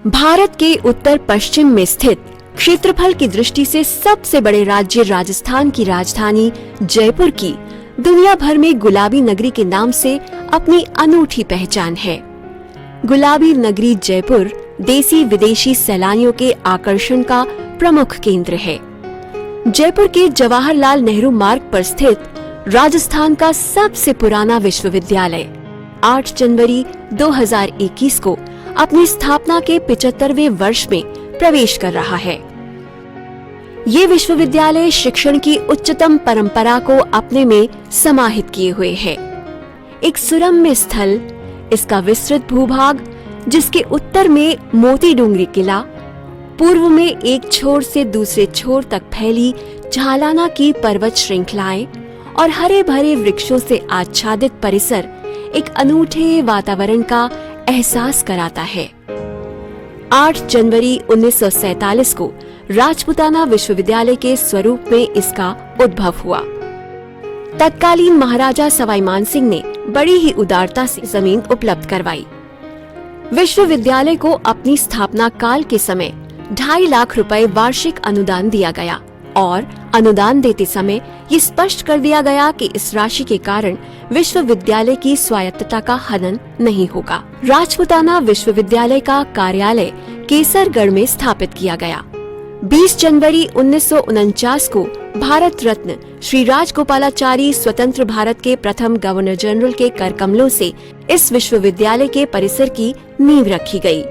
भारत के उत्तर पश्चिम में स्थित क्षेत्रफल की दृष्टि से सबसे बड़े राज्य राजस्थान की राजधानी जयपुर की दुनिया भर में गुलाबी नगरी के नाम से अपनी अनूठी पहचान है। गुलाबी नगरी जयपुर देसी विदेशी सैलानियों के आकर्षण का प्रमुख केंद्र है। जयपुर के जवाहरलाल नेहरू मार्ग पर स्थित राजस्थान का सबसे पुराना विश्वविद्यालय 8 जनवरी 2021 को अपनी स्थापना के 75वें वर्ष में प्रवेश कर रहा है। ये विश्वविद्यालय शिक्षण की उच्चतम परंपरा को अपने में समाहित किए हुए है। एक सुरम्य स्थल, इसका विस्तृत भूभाग जिसके उत्तर में मोती डूंगरी किला, पूर्व में एक छोर से दूसरे छोर तक फैली झालाना की पर्वत श्रृंखलाएं और हरे भरे वृक्षों से आच्छादित परिसर एक अनूठे वातावरण का एहसास कराता है। 8 जनवरी 1947 को राजपुताना विश्वविद्यालय के स्वरूप में इसका उद्भव हुआ। तत्कालीन महाराजा सवाई मानसिंह ने बड़ी ही उदारता से जमीन उपलब्ध करवाई। विश्वविद्यालय को अपनी स्थापना काल के समय 2.5 लाख रुपए वार्षिक अनुदान दिया गया और अनुदान देते समय ये स्पष्ट कर दिया गया कि इस राशि के कारण विश्वविद्यालय की स्वायत्तता का हनन नहीं होगा। राजपुताना विश्वविद्यालय का कार्यालय केसरगढ़ में स्थापित किया गया। 20 जनवरी 1949 को भारत रत्न श्री राजगोपालाचारी स्वतंत्र भारत के प्रथम गवर्नर जनरल के करकमलों से इस विश्वविद्यालय के परिसर की नींव रखी गई।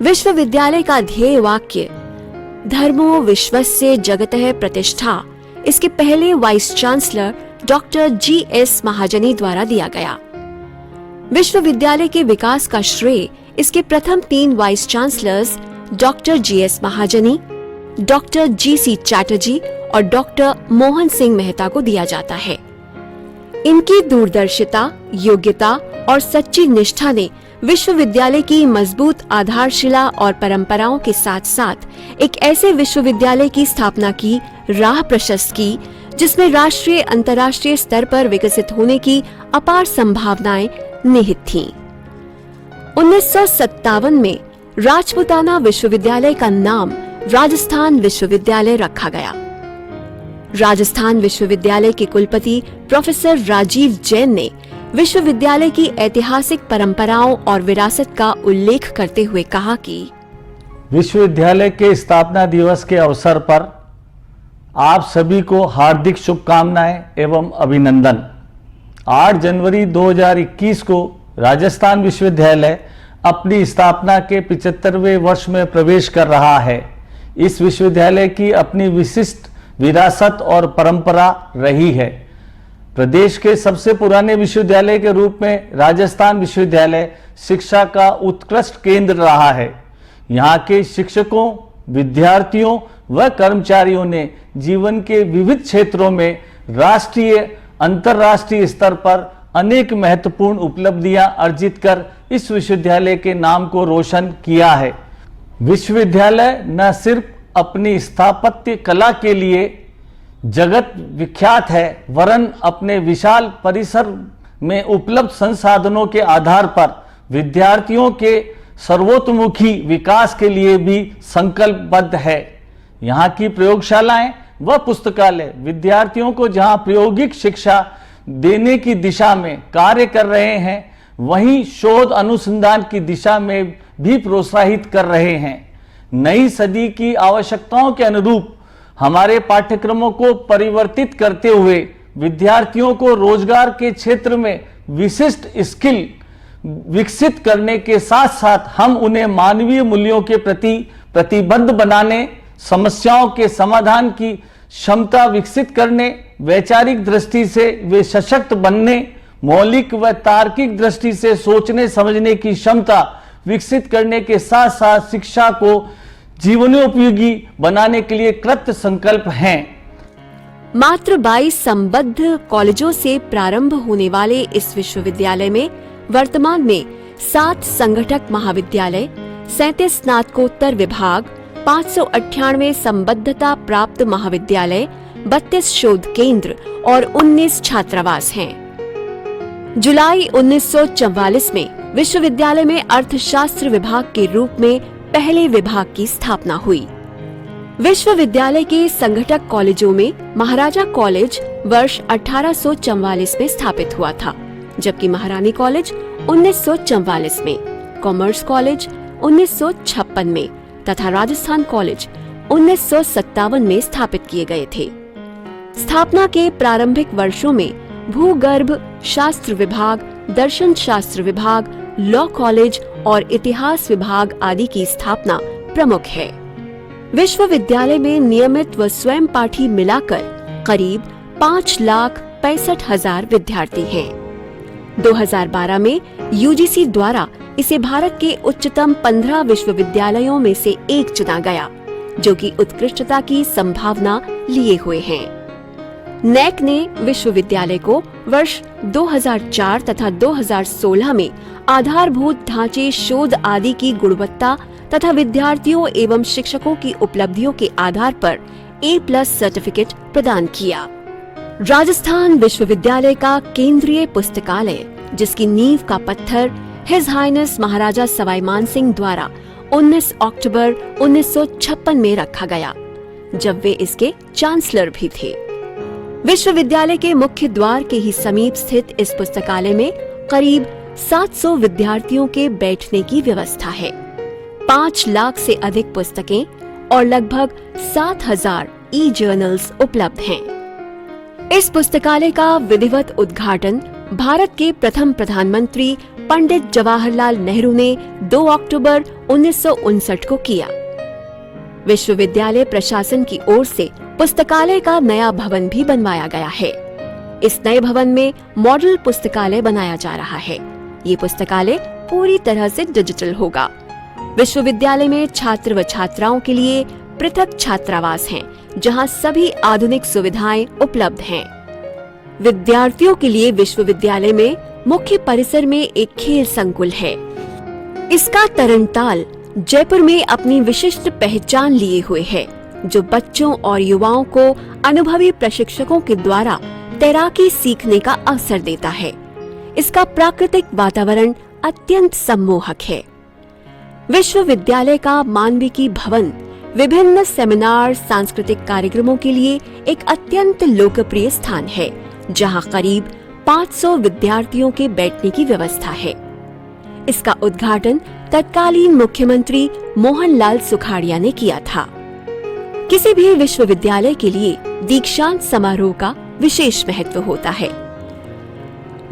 विश्वविद्यालय का ध्येय वाक्य धर्मो विश्वस्य जगतः प्रतिष्ठा इसके पहले वाइस चांसलर डॉक्टर जी.एस. महाजनी द्वारा दिया गया। विश्वविद्यालय के विकास का श्रेय इसके प्रथम 3 वाइस चांसलर्स डॉक्टर जी.एस. महाजनी, डॉक्टर जी.सी. चैटर्जी और डॉक्टर मोहन सिंह मेहता को दिया जाता है। इनकी दूरदर्शिता, योग्यता और सच्ची निष्ठा ने विश्वविद्यालय की मजबूत आधारशिला और परंपराओं के साथ साथ एक ऐसे विश्वविद्यालय की स्थापना की राह प्रशस्त की जिसमें राष्ट्रीय अंतर्राष्ट्रीय स्तर पर विकसित होने की अपार संभावनाएं निहित थीं। 1957 में राजपुताना विश्वविद्यालय का नाम राजस्थान विश्वविद्यालय रखा गया। राजस्थान विश्वविद्यालय के कुलपति प्रोफेसर राजीव जैन ने विश्वविद्यालय की ऐतिहासिक परंपराओं और विरासत का उल्लेख करते हुए कहा कि विश्वविद्यालय के स्थापना दिवस के अवसर पर आप सभी को हार्दिक शुभकामनाएं एवं अभिनंदन। 8 जनवरी 2021 को राजस्थान विश्वविद्यालय अपनी स्थापना के 75वें वर्ष में प्रवेश कर रहा है। इस विश्वविद्यालय की अपनी विशिष्ट विरासत और परंपरा रही है। प्रदेश के सबसे पुराने विश्वविद्यालय के रूप में राजस्थान विश्वविद्यालय शिक्षा का उत्कृष्ट केंद्र रहा है। यहाँ के शिक्षकों, विद्यार्थियों व कर्मचारियों ने जीवन के विविध क्षेत्रों में राष्ट्रीय, अंतर्राष्ट्रीय स्तर पर अनेक महत्वपूर्ण उपलब्धियां अर्जित कर इस विश्वविद्यालय के नाम को रोशन किया है। विश्वविद्यालय न सिर्फ अपनी स्थापत्य कला के लिए जगत विख्यात है, वरन अपने विशाल परिसर में उपलब्ध संसाधनों के आधार पर विद्यार्थियों के सर्वतोमुखी विकास के लिए भी संकल्पबद्ध है। यहाँ की प्रयोगशालाएं व पुस्तकालय विद्यार्थियों को जहाँ प्रायोगिक शिक्षा देने की दिशा में कार्य कर रहे हैं, वहीं शोध अनुसंधान की दिशा में भी प्रोत्साहित कर रहे हैं। नई सदी की आवश्यकताओं के अनुरूप हमारे पाठ्यक्रमों को परिवर्तित करते हुए विद्यार्थियों को रोजगार के क्षेत्र में विशिष्ट स्किल विकसित करने के साथ साथ हम उन्हें मानवीय मूल्यों के प्रति प्रतिबद्ध बनाने, समस्याओं के समाधान की क्षमता विकसित करने, वैचारिक दृष्टि से वे सशक्त बनने, मौलिक व तार्किक दृष्टि से सोचने समझने की क्षमता विकसित करने के साथ साथ शिक्षा को जीवनोपयोगी बनाने के लिए कृत संकल्प हैं। मात्र 22 संबद्ध कॉलेजों से प्रारंभ होने वाले इस विश्वविद्यालय में वर्तमान में 7 संगठक महाविद्यालय, 37 स्नातकोत्तर विभाग, 598 संबद्धता प्राप्त महाविद्यालय, 32 शोध केंद्र और 19 छात्रावास हैं। जुलाई 1944 में विश्वविद्यालय में अर्थशास्त्र विभाग के रूप में पहले विभाग की स्थापना हुई। विश्वविद्यालय के संघटक कॉलेजों में महाराजा कॉलेज वर्ष 1844 में स्थापित हुआ था, जबकि महारानी कॉलेज 1944 में, कॉमर्स कॉलेज 1956 में तथा राजस्थान कॉलेज 1957 में स्थापित किए गए थे। स्थापना के प्रारंभिक वर्षों में भूगर्भ शास्त्र विभाग, दर्शन शास्त्र विभाग, लॉ कॉलेज और इतिहास विभाग आदि की स्थापना प्रमुख है। विश्वविद्यालय में नियमित व स्वयं पाठी मिलाकर करीब 5,65,000 विद्यार्थी हैं। 2012 में यूजीसी द्वारा इसे भारत के उच्चतम 15 विश्वविद्यालयों में से एक चुना गया, जो कि उत्कृष्टता की संभावना लिए हुए हैं। नैक ने विश्वविद्यालय को वर्ष 2004 तथा 2016 में आधारभूत ढांचे, शोध आदि की गुणवत्ता तथा विद्यार्थियों एवं शिक्षकों की उपलब्धियों के आधार पर A+ सर्टिफिकेट प्रदान किया। राजस्थान विश्वविद्यालय का केंद्रीय पुस्तकालय, जिसकी नींव का पत्थर हिज हाइनेस महाराजा सवाई मानसिंह द्वारा 19 अक्टूबर 1956 में रखा गया, जब वे इसके चांसलर भी थे। विश्वविद्यालय के मुख्य द्वार के ही समीप स्थित इस पुस्तकालय में करीब 700 विद्यार्थियों के बैठने की व्यवस्था है। 5 लाख से अधिक पुस्तकें और लगभग 7,000 ई-जर्नल्स उपलब्ध हैं। इस पुस्तकालय का विधिवत उद्घाटन भारत के प्रथम प्रधानमंत्री पंडित जवाहरलाल नेहरू ने 2 अक्टूबर 1959 को किया। विश्वविद्यालय प्रशासन की ओर से पुस्तकालय का नया भवन भी बनवाया गया है। इस नए भवन में मॉडल पुस्तकालय बनाया जा रहा है। ये पुस्तकालय पूरी तरह से डिजिटल होगा। विश्वविद्यालय में छात्र व छात्राओं के लिए पृथक छात्रावास हैं, जहां सभी आधुनिक सुविधाएं उपलब्ध हैं। विद्यार्थियों के लिए विश्वविद्यालय में मुख्य परिसर में एक खेल संकुल है। इसका तरणताल जयपुर में अपनी विशिष्ट पहचान लिए हुए है, जो बच्चों और युवाओं को अनुभवी प्रशिक्षकों के द्वारा तैराकी सीखने का अवसर देता है। इसका प्राकृतिक वातावरण अत्यंत सम्मोहक है। विश्वविद्यालय का मानविकी भवन विभिन्न सेमिनार, सांस्कृतिक कार्यक्रमों के लिए एक अत्यंत लोकप्रिय स्थान है, जहां करीब 500 विद्यार्थियों के बैठने की व्यवस्था है। इसका उद्घाटन तत्कालीन मुख्यमंत्री मोहनलाल सुखाड़िया ने किया था। किसी भी विश्वविद्यालय के लिए दीक्षांत समारोह का विशेष महत्व होता है।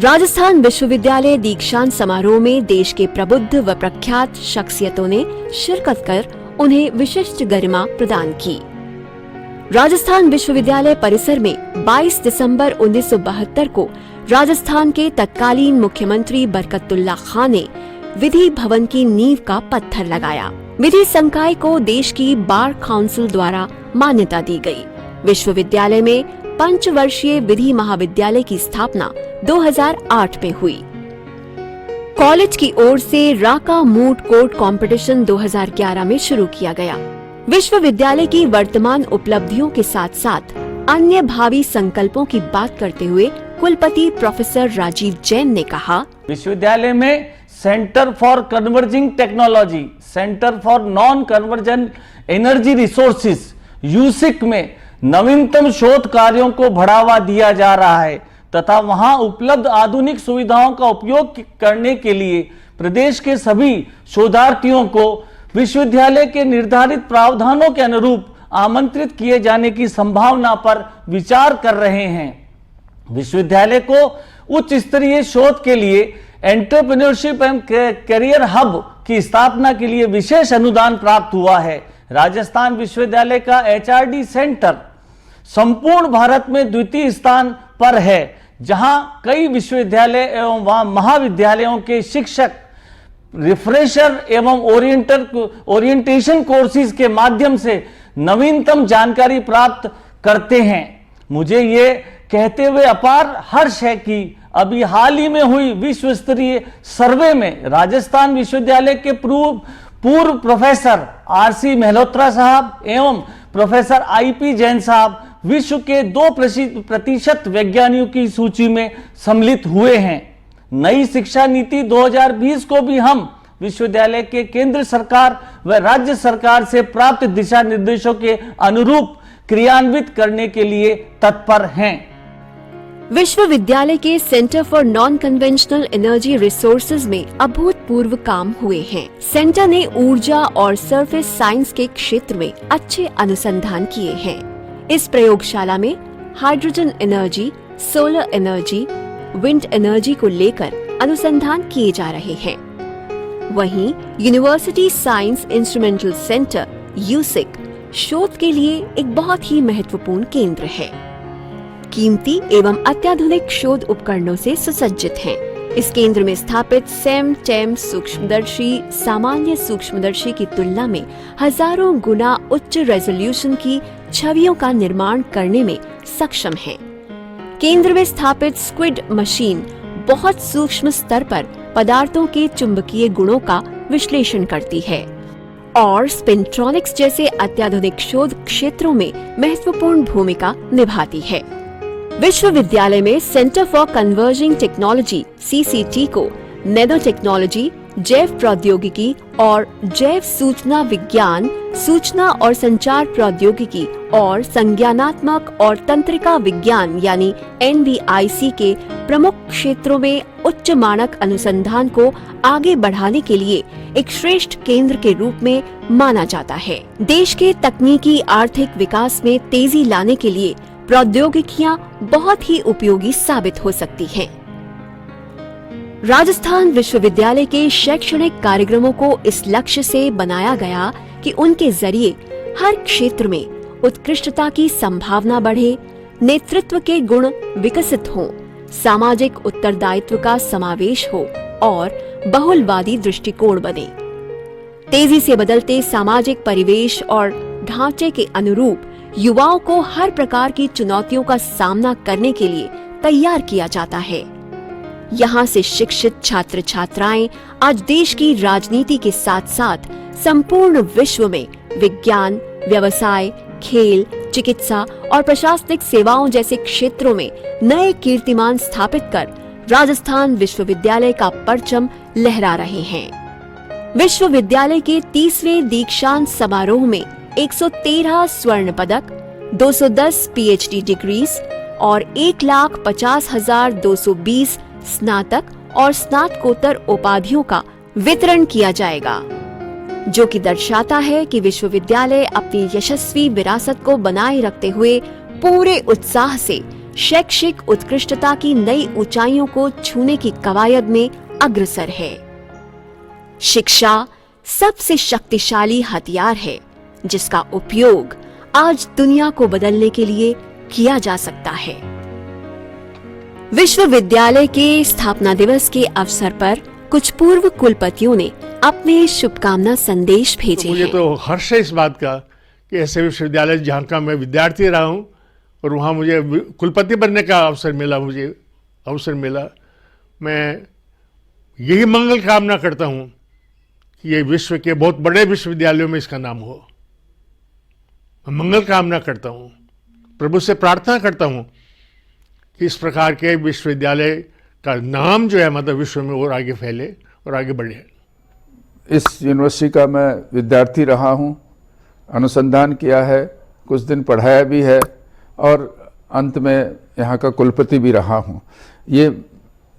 राजस्थान विश्वविद्यालय दीक्षांत समारोह में देश के प्रबुद्ध व प्रख्यात शख्सियतों ने शिरकत कर उन्हें विशिष्ट गरिमा प्रदान की। राजस्थान विश्वविद्यालय परिसर में 22 दिसंबर 1972 को राजस्थान के तत्कालीन मुख्यमंत्री बरकतुल्ला खान ने विधि भवन की नींव का पत्थर लगाया। विधि संकाय को देश की बार काउंसिल द्वारा मान्यता दी गई। विश्वविद्यालय में 5 वर्षीय विधि महाविद्यालय की स्थापना 2008 में हुई। कॉलेज की ओर से राका मूट कोर्ट कंपटीशन 2011 में शुरू किया गया। विश्वविद्यालय की वर्तमान उपलब्धियों के साथ साथ अन्य भावी संकल्पों की बात करते हुए कुलपति प्रोफेसर राजीव जैन ने कहा, विश्वविद्यालय में centre for converging technology, centre for non conversion energy resources USIC में नवीनतम शोध कार्यों को बढ़ावा दिया जा रहा है तथा वहां उपलब्ध आधुनिक सुविधाओं का उपयोग करने के लिए प्रदेश के सभी शोधार्थियों को विश्वविद्यालय के निर्धारित प्रावधानों के अनुरूप आमंत्रित किए जाने की संभावना पर विचार कर रहे हैं। विश्वविद्यालय को उच्च स्तरीय शोध के लिए एंटरप्रेन्योरशिप एंड करियर हब की स्थापना के लिए विशेष अनुदान प्राप्त हुआ है। राजस्थान विश्वविद्यालय का HRD सेंटर संपूर्ण भारत में द्वितीय स्थान पर है, जहां कई विश्वविद्यालय एवं महाविद्यालयों के शिक्षक रिफ्रेशर एवं ओरिएंटेशन कोर्सेज के माध्यम से नवीनतम जानकारी प्राप्त करते हैं। मुझे ये कहते हुए अपार हर्ष है कि अभी हाल ही में हुई विश्व स्तरीय सर्वे में राजस्थान विश्वविद्यालय के पूर्व प्रोफेसर RC मेहलोत्रा साहब एवं प्रोफेसर IP जैन साहब विश्व के 2% वैज्ञानिकों की सूची में सम्मिलित हुए हैं। नई शिक्षा नीति 2020 को भी हम विश्वविद्यालय के केंद्र सरकार व राज्य सरकार से प्राप्त दिशा निर्देशों के अनुरूप क्रियान्वित करने के लिए तत्पर हैं। विश्वविद्यालय के centre for non conventional energy resources में अभूतपूर्व काम हुए हैं। सेंटर ने ऊर्जा और सरफेस साइंस के क्षेत्र में अच्छे अनुसंधान किए हैं। इस प्रयोगशाला में hydrogen energy, solar energy, wind energy को लेकर अनुसंधान किए जा रहे हैं। वहीं university science instrumental centre UIC शोध के लिए एक बहुत ही महत्वपूर्ण केंद्र है। कीमती एवं अत्याधुनिक शोध उपकरणों से सुसज्जित हैं। इस केंद्र में स्थापित सेम टेम सूक्ष्मदर्शी सामान्य सूक्ष्मदर्शी की तुलना में हजारों गुना उच्च रेजोल्यूशन की छवियों का निर्माण करने में सक्षम है। केंद्र में स्थापित स्क्विड मशीन बहुत सूक्ष्म स्तर पर पदार्थों के चुंबकीय गुणों का विश्लेषण करती है और स्पिंट्रॉनिक्स जैसे अत्याधुनिक शोध क्षेत्रों में महत्वपूर्ण भूमिका निभाती है। विश्वविद्यालय में centre for converging technology (CCT) को नैनो टेक्नोलॉजी, जैव प्रौद्योगिकी और जैव सूचना विज्ञान, सूचना और संचार प्रौद्योगिकी और संज्ञानात्मक और तंत्रिका विज्ञान यानी NVIC के प्रमुख क्षेत्रों में उच्च मानक अनुसंधान को आगे बढ़ाने के लिए एक श्रेष्ठ केंद्र के रूप में माना जाता है। देश के तकनीकी आर्थिक विकास में तेजी लाने के लिए प्रौद्योगिकियां बहुत ही उपयोगी साबित हो सकती हैं। राजस्थान विश्वविद्यालय के शैक्षणिक कार्यक्रमों को इस लक्ष्य से बनाया गया कि उनके जरिए हर क्षेत्र में उत्कृष्टता की संभावना बढ़े, नेतृत्व के गुण विकसित हों, सामाजिक उत्तरदायित्व का समावेश हो और बहुलवादी दृष्टिकोण बने। तेजी से बदलते सामाजिक परिवेश और ढांचे के अनुरूप युवाओं को हर प्रकार की चुनौतियों का सामना करने के लिए तैयार किया जाता है। यहाँ से शिक्षित छात्र छात्राएं आज देश की राजनीति के साथ साथ संपूर्ण विश्व में विज्ञान, व्यवसाय, खेल, चिकित्सा और प्रशासनिक सेवाओं जैसे क्षेत्रों में नए कीर्तिमान स्थापित कर राजस्थान विश्वविद्यालय का परचम लहरा रहे हैं। विश्वविद्यालय के 30वें दीक्षांत समारोह में 113 स्वर्ण पदक, 210 PhD डिग्रीज और 1,50,220 स्नातक और स्नातकोत्तर उपाधियों का वितरण किया जाएगा, जो कि दर्शाता है कि विश्वविद्यालय अपनी यशस्वी विरासत को बनाए रखते हुए पूरे उत्साह से शैक्षिक उत्कृष्टता की नई ऊंचाइयों को छूने की कवायद में अग्रसर है। शिक्षा सबसे शक्तिशाली हथियार है जिसका उपयोग आज दुनिया को बदलने के लिए किया जा सकता है। विश्वविद्यालय के स्थापना दिवस के अवसर पर कुछ पूर्व कुलपतियों ने अपने शुभकामना संदेश भेजे मुझे हैं। तो हर्ष है इस बात का कि ऐसे विश्वविद्यालय जहाँ का मैं विद्यार्थी रहा हूँ और वहाँ मुझे कुलपति बनने का अवसर मिला, मैं यही मंगल कामना करता हूँ कि ये विश्व के बहुत बड़े विश्वविद्यालयों में इसका नाम हो। मैं मंगल कामना करता हूँ, प्रभु से प्रार्थना करता हूँ कि इस प्रकार के विश्वविद्यालय का नाम जो है मतलब विश्व में और आगे फैले और आगे बढ़े। इस यूनिवर्सिटी का मैं विद्यार्थी रहा हूँ, अनुसंधान किया है, कुछ दिन पढ़ाया भी है और अंत में यहाँ का कुलपति भी रहा हूँ। ये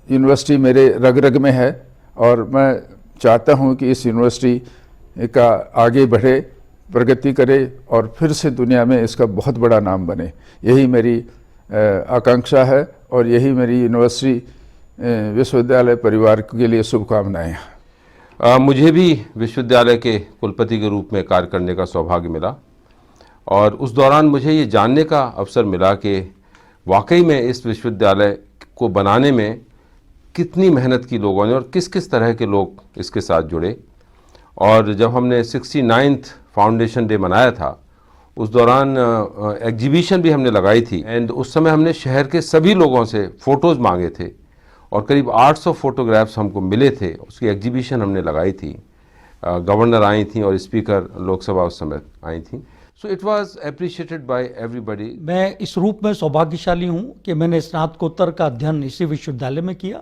यूनिवर्सिटी मेरे रग रग में है और मैं चाहता हूँ कि इस यूनिवर्सिटी का आगे बढ़े, प्रगति करे और फिर से दुनिया में इसका बहुत बड़ा नाम बने। यही मेरी आकांक्षा है और यही मेरी यूनिवर्सिटी विश्वविद्यालय परिवार के लिए शुभकामनाएं हैं। मुझे भी विश्वविद्यालय के कुलपति के रूप में कार्य करने का सौभाग्य मिला और उस दौरान मुझे ये जानने का अवसर मिला कि वाकई में इस विश्वविद्यालय को बनाने में कितनी मेहनत की लोगों ने और किस किस तरह के लोग इसके साथ जुड़े। और जब हमने 69th फाउंडेशन डे मनाया था उस दौरान एग्जीबिशन भी हमने लगाई थी एंड उस समय हमने शहर के सभी लोगों से फ़ोटोज़ मांगे थे और करीब 800 फोटोग्राफ्स हमको मिले थे। उसकी एग्जीबिशन हमने लगाई थी, गवर्नर आई थी और स्पीकर लोकसभा उस समय आई थी। So it was appreciated by everybody. मैं इस रूप में सौभाग्यशाली हूँ कि मैंने स्नातकोत्तर का अध्ययन इसी विश्वविद्यालय में किया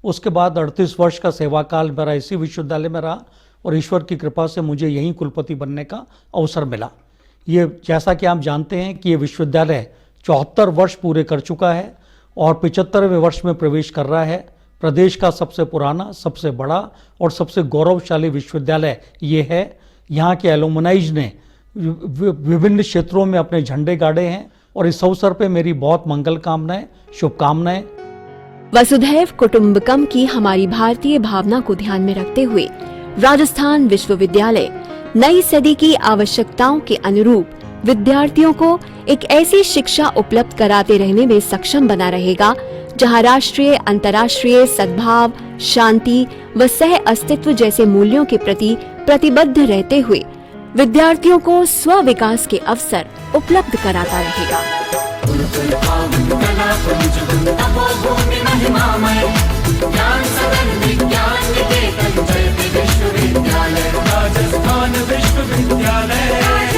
उसके बाद 38 वर्ष का सेवा काल मेरा इसी विश्वविद्यालय में रहा और ईश्वर की कृपा से मुझे यहीं कुलपति बनने का अवसर मिला। ये जैसा कि आप जानते हैं कि ये विश्वविद्यालय 74 वर्ष पूरे कर चुका है और 75वें वर्ष में प्रवेश कर रहा है। प्रदेश का सबसे पुराना, सबसे बड़ा और सबसे गौरवशाली विश्वविद्यालय ये है। यहाँ के एलुमनाइज ने विभिन्न क्षेत्रों में अपने झंडे गाड़े हैं और इस अवसर पे मेरी बहुत मंगल कामनाएं, शुभकामनाएं। वसुधैव कुटुंबकम की हमारी भारतीय भावना को ध्यान में रखते हुए राजस्थान विश्वविद्यालय नई सदी की आवश्यकताओं के अनुरूप विद्यार्थियों को एक ऐसी शिक्षा उपलब्ध कराते रहने में सक्षम बना रहेगा जहां राष्ट्रीय, अंतर्राष्ट्रीय सद्भाव, शांति व सह अस्तित्व जैसे मूल्यों के प्रति प्रतिबद्ध रहते हुए विद्यार्थियों को स्व विकास के अवसर उपलब्ध कराता रहेगा। राजस्थान विश्वविद्यालय।